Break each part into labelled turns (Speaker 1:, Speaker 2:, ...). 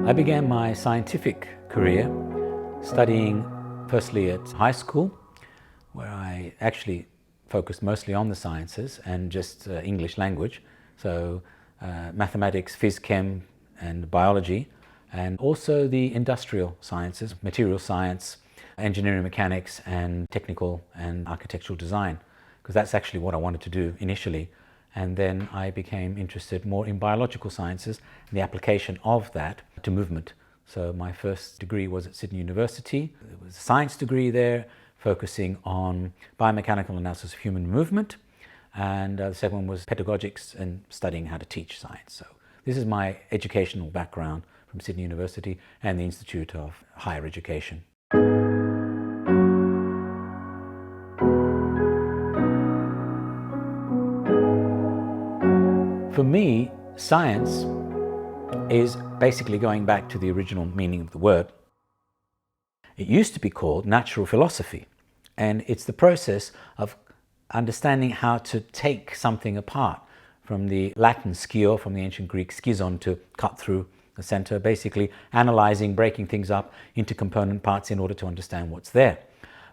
Speaker 1: I began my scientific career studying firstly at high school, where I actually focused mostly on the sciences and just English language, so mathematics, phys chem and biology, and also the industrial sciences, material science, engineering mechanics and technical and architectural design, because that's actually what I wanted to do initially. And then I became interested more in biological sciences and the application of that to movement. So my first degree was at Sydney University. It was a science degree there, focusing on biomechanical analysis of human movement. And the second one was pedagogics and studying how to teach science. So this is my educational background from Sydney University and the Institute of Higher Education. For me, science is basically going back to the original meaning of the word. It used to be called natural philosophy, and it's the process of understanding how to take something apart, from the Latin skio, from the ancient Greek schizon, to cut through the center, basically analyzing, breaking things up into component parts in order to understand what's there.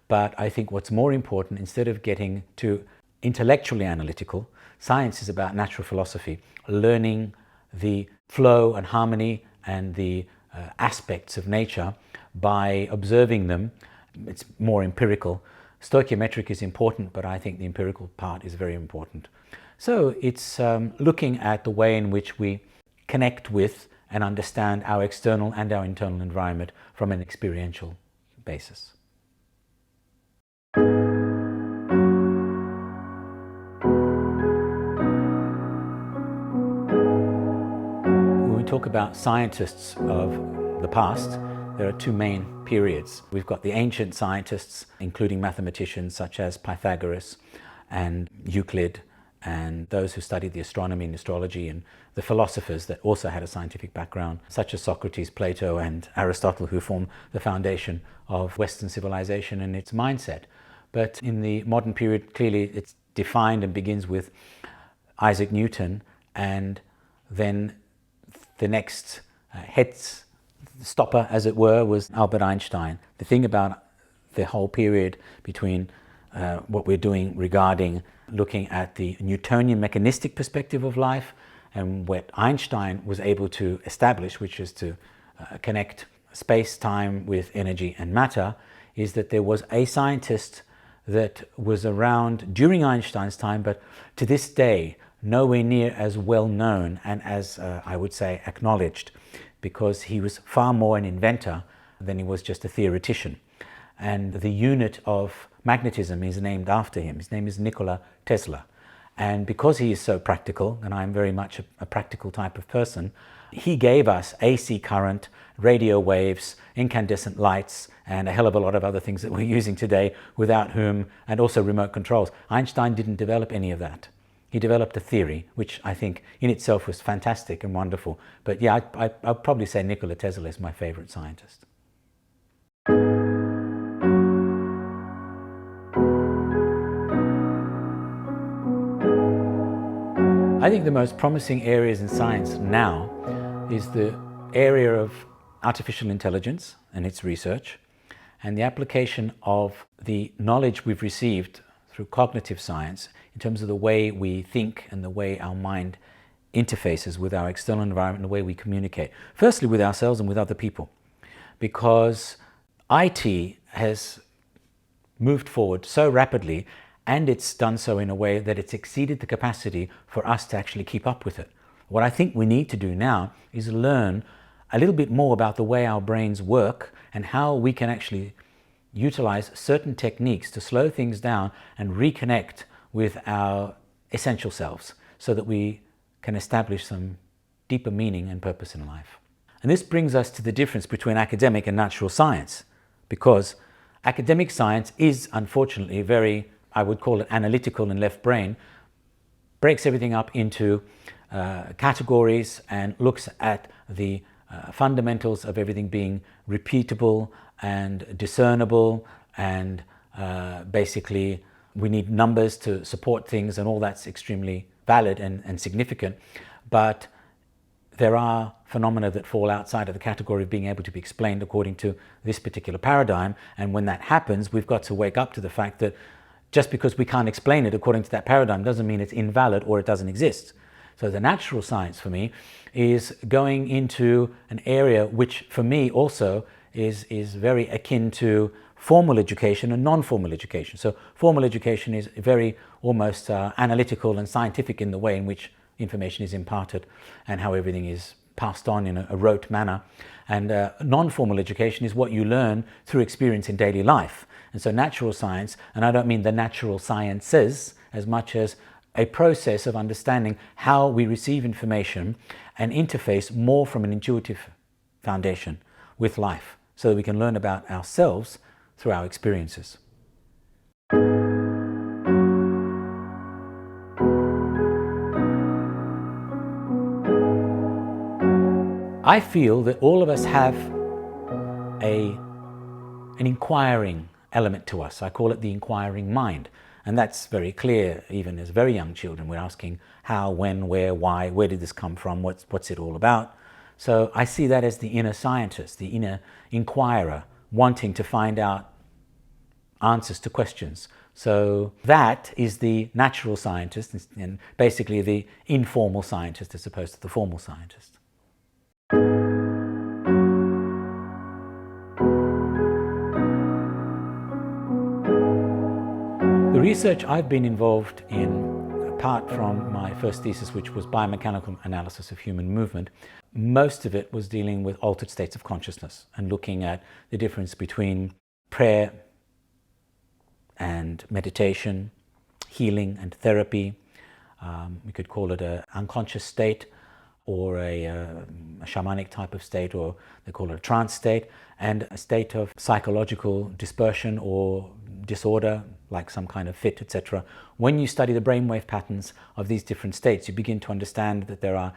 Speaker 1: But I think what's more important, instead of getting too intellectually analytical, science is about natural philosophy, learning the flow and harmony and the aspects of nature by observing them. It's more empirical. Stoichiometric is important, but I think the empirical part is very important. So it's looking at the way in which we connect with and understand our external and our internal environment from an experiential basis. When we talk about scientists of the past, there are two main periods. We've got the ancient scientists, including mathematicians such as Pythagoras and Euclid, and those who studied the astronomy and astrology, and the philosophers that also had a scientific background, such as Socrates, Plato and Aristotle, who formed the foundation of Western civilization and its mindset. But in the modern period, clearly it's defined and begins with Isaac Newton, and then the next head stopper, as it were, was Albert Einstein. The thing about the whole period between what we're doing regarding looking at the Newtonian mechanistic perspective of life and what Einstein was able to establish, which is to connect space-time with energy and matter, is that there was a scientist that was around during Einstein's time, but to this day nowhere near as well known and as I would say acknowledged, because he was far more an inventor than he was just a theoretician. And the unit of magnetism is named after him. His name is Nikola Tesla. And because he is so practical, and I'm very much a practical type of person, he gave us AC current, radio waves, incandescent lights, and a hell of a lot of other things that we're using today, without whom, and also remote controls. Einstein didn't develop any of that. He developed a theory, which I think in itself was fantastic and wonderful. But yeah, I'd probably say Nikola Tesla is my favorite scientist. I think the most promising areas in science now is the area of artificial intelligence and its research, and the application of the knowledge we've received through cognitive science in terms of the way we think and the way our mind interfaces with our external environment and the way we communicate. Firstly with ourselves and with other people, because IT has moved forward so rapidly, and it's done so in a way that it's exceeded the capacity for us to actually keep up with it. What I think we need to do now is learn a little bit more about the way our brains work and how we can actually utilize certain techniques to slow things down and reconnect with our essential selves, so that we can establish some deeper meaning and purpose in life. And this brings us to the difference between academic and natural science, because academic science is unfortunately very, I would call it analytical and left brain, breaks everything up into categories and looks at the fundamentals of everything being repeatable and discernible, and basically we need numbers to support things, and all that's extremely valid and significant. But there are phenomena that fall outside of the category of being able to be explained according to this particular paradigm. And when that happens, we've got to wake up to the fact that just because we can't explain it according to that paradigm doesn't mean it's invalid or it doesn't exist. So the natural science for me is going into an area which for me also is very akin to formal education and non-formal education. So formal education is very almost analytical and scientific in the way in which information is imparted and how everything is passed on in a rote manner. And non-formal education is what you learn through experience in daily life. And so natural science, and I don't mean the natural sciences as much as a process of understanding how we receive information and interface more from an intuitive foundation with life so that we can learn about ourselves through our experiences. I feel that all of us have an inquiring element to us. I call it the inquiring mind. And that's very clear, even as very young children. We're asking how, when, where, why, where did this come from, what's it all about? So I see that as the inner scientist, the inner inquirer, wanting to find out answers to questions. So that is the natural scientist and basically the informal scientist as opposed to the formal scientist. The research I've been involved in, apart from my first thesis, which was biomechanical analysis of human movement, most of it was dealing with altered states of consciousness and looking at the difference between prayer and meditation, healing and therapy. We could call it an unconscious state or a shamanic type of state, or they call it a trance state, and a state of psychological dispersion or disorder, like some kind of fit, etc. When you study the brainwave patterns of these different states, you begin to understand that there are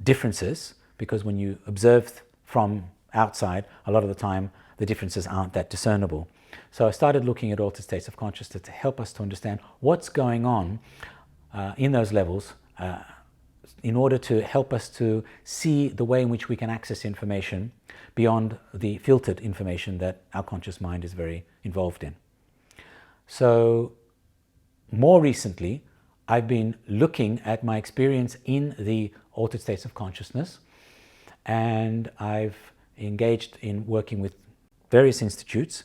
Speaker 1: differences, because when you observe from outside, a lot of the time the differences aren't that discernible. So I started looking at altered states of consciousness to help us to understand what's going on in those levels in order to help us to see the way in which we can access information beyond the filtered information that our conscious mind is very involved in. So more recently, I've been looking at my experience in the altered states of consciousness, and I've engaged in working with various institutes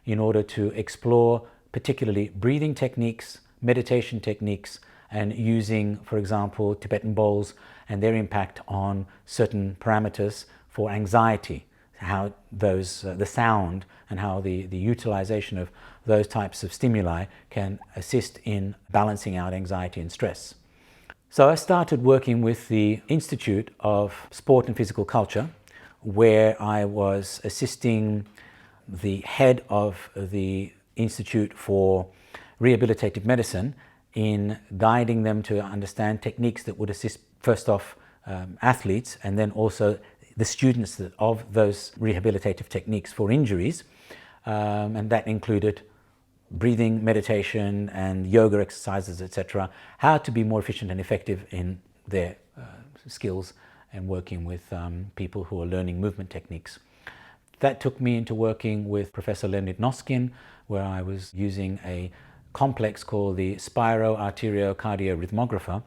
Speaker 1: in order to explore particularly breathing techniques, meditation techniques, and using, for example, Tibetan bowls and their impact on certain parameters for anxiety, how those, the sound and how the utilization of those types of stimuli can assist in balancing out anxiety and stress. So I started working with the Institute of Sport and Physical Culture, where I was assisting the head of the Institute for Rehabilitative Medicine in guiding them to understand techniques that would assist, first off, athletes, and then also the students of those rehabilitative techniques for injuries. And that included breathing, meditation, and yoga exercises, etc. How to be more efficient and effective in their skills and working with people who are learning movement techniques. That took me into working with Professor Leonid Noskin, where I was using a complex called the Spiro-Arteriocardioarrhythmographer,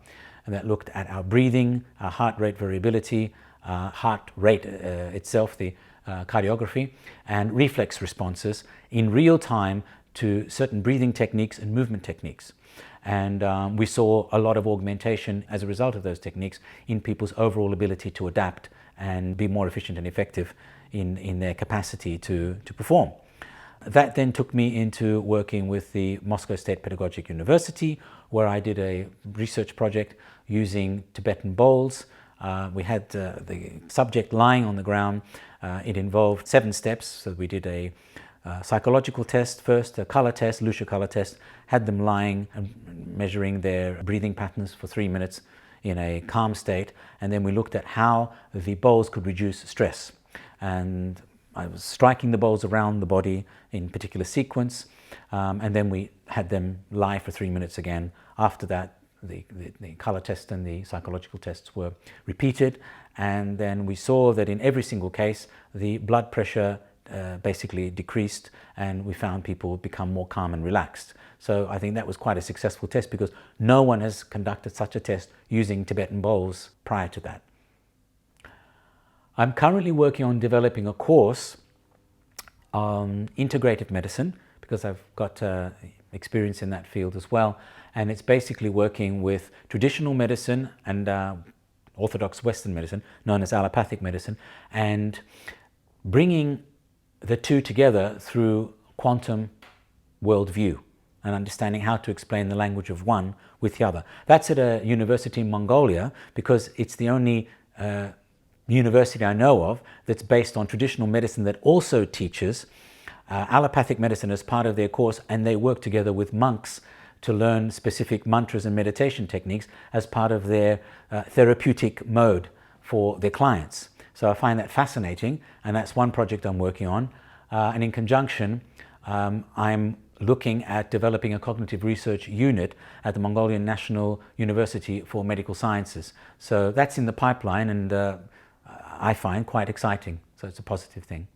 Speaker 1: and that looked at our breathing, our heart rate variability, heart rate itself, the cardiography, and reflex responses in real time to certain breathing techniques and movement techniques. And we saw a lot of augmentation as a result of those techniques in people's overall ability to adapt and be more efficient and effective in their capacity to perform. That then took me into working with the Moscow State Pedagogic University, where I did a research project using Tibetan bowls. We had the subject lying on the ground. It involved 7 steps. So we did a psychological test first, a color test, Lucia color test, had them lying and measuring their breathing patterns for 3 minutes in a calm state. And then we looked at how the bowls could reduce stress. And I was striking the bowls around the body in particular sequence, and then we had them lie for 3 minutes again. After that, the color test and the psychological tests were repeated, and then we saw that in every single case the blood pressure basically decreased, and we found people become more calm and relaxed. So I think that was quite a successful test, because no one has conducted such a test using Tibetan bowls prior to that. I'm currently working on developing a course on integrative medicine, because I've got experience in that field as well, and it's basically working with traditional medicine and orthodox Western medicine, known as allopathic medicine, and bringing the two together through quantum worldview and understanding how to explain the language of one with the other. That's at a university in Mongolia, because it's the only university I know of that's based on traditional medicine that also teaches allopathic medicine as part of their course, and they work together with monks to learn specific mantras and meditation techniques as part of their therapeutic mode for their clients. So I find that fascinating, and that's one project I'm working on. And in conjunction, I'm looking at developing a cognitive research unit at the Mongolian National University for Medical Sciences. So that's in the pipeline, and I find quite exciting. So it's a positive thing.